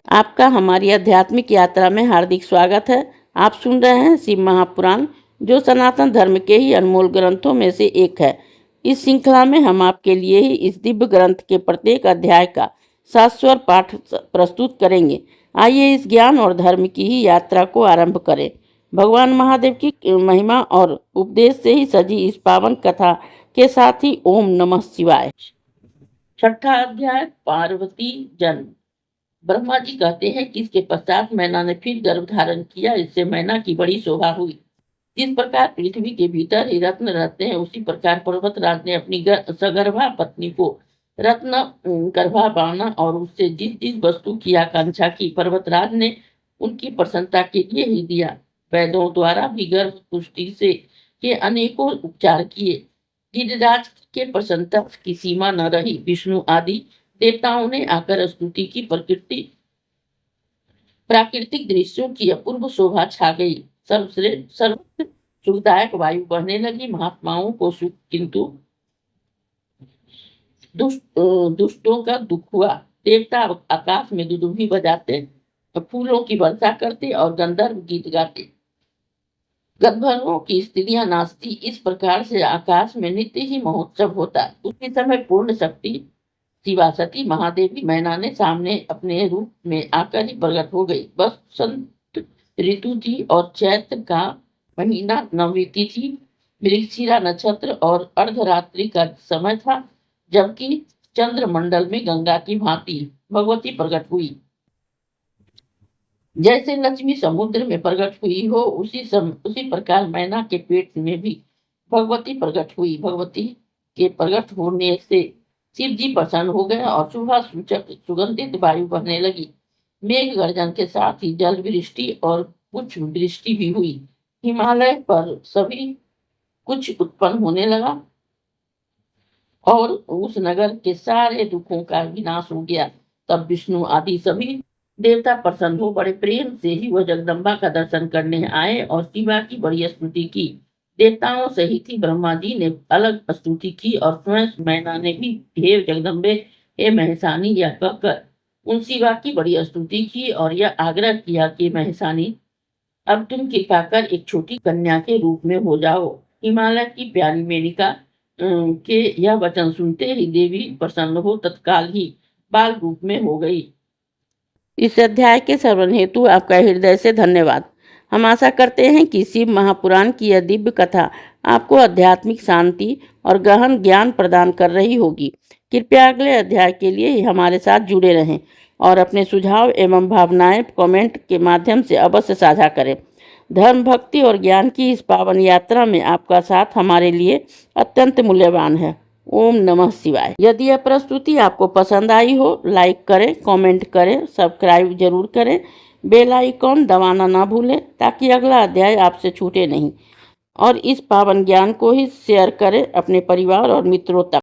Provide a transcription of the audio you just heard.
आपका हमारी आध्यात्मिक यात्रा में हार्दिक स्वागत है। आप सुन रहे हैं शिव महापुराण, जो सनातन धर्म के ही अनमोल ग्रंथों में से एक है। इस श्रृंखला में हम आपके लिए ही इस दिव्य ग्रंथ के प्रत्येक अध्याय का शाश्वत पाठ प्रस्तुत करेंगे। आइए इस ज्ञान और धर्म की ही यात्रा को आरंभ करें। भगवान महादेव की महिमा और उपदेश से ही सजी इस पावन कथा के साथ ही ओम नमः शिवाय। छठा अध्याय, पार्वती जन्म। ब्रह्मा जी कहते हैं कि इसके पश्चात मैना ने फिर गर्भ धारण किया। इससे मैना की बड़ी शोभा हुई। जिस प्रकार पृथ्वी के भीतर ही रत्न रहते हैं, उसी प्रकार पर्वतराज ने अपनी सगर्भा पत्नी को रत्न गर्भा बाना और उससे जिस जिस वस्तु की आकांक्षा की, पर्वतराज ने उनकी प्रसन्नता के लिए ही दिया। वैद्यों द्वारा भी गर्भ पुष्टि से के अनेकों उपचार किए। गिरिराज के प्रसन्नता की सीमा न रही। विष्णु आदि देवताओं ने आकर स्तुति की। प्राकृतिक दृश्यों की अपूर्व शोभा छा गई। सर्वत्र सुखदायक वायु बहने लगी। महात्माओं को सुख, किंतु दुष्टों का दुख हुआ। देवता आकाश में दुदुभी बजाते, फूलों की वर्षा करते और गंधर्व गीत गाते। गंधर्वों की स्त्रियां नाचती। इस प्रकार से आकाश में नित्य ही महोत्सव होता। उसी समय पूर्ण शक्ति शिवासती महादेवी मैना ने सामने अपने रूप में आकर ही प्रकट हो गई। बसंत ऋतु थी और चैत्र का महीना नवमी तिथि, मृगशिरा नक्षत्र और अर्धरात्रि का समय था, जबकि चंद्रमंडल में गंगा की भांति भगवती प्रकट हुई। जैसे लक्ष्मी समुद्र में प्रकट हुई हो, उसी प्रकार मैना के पेट में भी भगवती प्रकट हुई। भगवती के प्रकट होने से शिव जी प्रसन्न हो गए और शुभ सूचक सुगंधित वायु बहने लगी। मेघ गर्जन के साथ ही जल वृष्टि और पुष्प वृष्टि भी हुई। हिमालय पर सभी कुछ उत्पन्न होने लगा और उस नगर के सारे दुखों का विनाश हो गया। तब विष्णु आदि सभी देवता प्रसन्न हो बड़े प्रेम से ही वह जगदम्बा का दर्शन करने आए और शिवा की बड़ी स्तुति की। देवताओं सहित ही ब्रह्मा जी ने अलग स्तुति की और स्वयं मैना ने भी हे जगदम्बे, हे महेशानी, यह कहकर उन शिवा की बड़ी स्तुति की और यह आग्रह किया कि महेशानी, अब तुम कृपा कर एक छोटी कन्या के रूप में हो जाओ। हिमालय की प्यारी मेनका के यह वचन सुनते ही देवी प्रसन्न हो तत्काल ही बाल रूप में हो गई। इस अध्याय के श्रवण हेतु आपका हृदय से धन्यवाद। हम आशा करते हैं कि शिव महापुराण की यह दिव्य कथा आपको आध्यात्मिक शांति और गहन ज्ञान प्रदान कर रही होगी। कृपया अगले अध्याय के लिए हमारे साथ जुड़े रहें और अपने सुझाव एवं भावनाएं कमेंट के माध्यम से अवश्य साझा करें। धर्म, भक्ति और ज्ञान की इस पावन यात्रा में आपका साथ हमारे लिए अत्यंत मूल्यवान है। ओम नमः शिवाय। यदि यह प्रस्तुति आपको पसंद आई हो, लाइक करें, कमेंट करें, सब्सक्राइब जरूर करें, बेल आइकॉन दबाना ना भूलें ताकि अगला अध्याय आपसे छूटे नहीं। और इस पावन ज्ञान को ही शेयर करें अपने परिवार और मित्रों तक।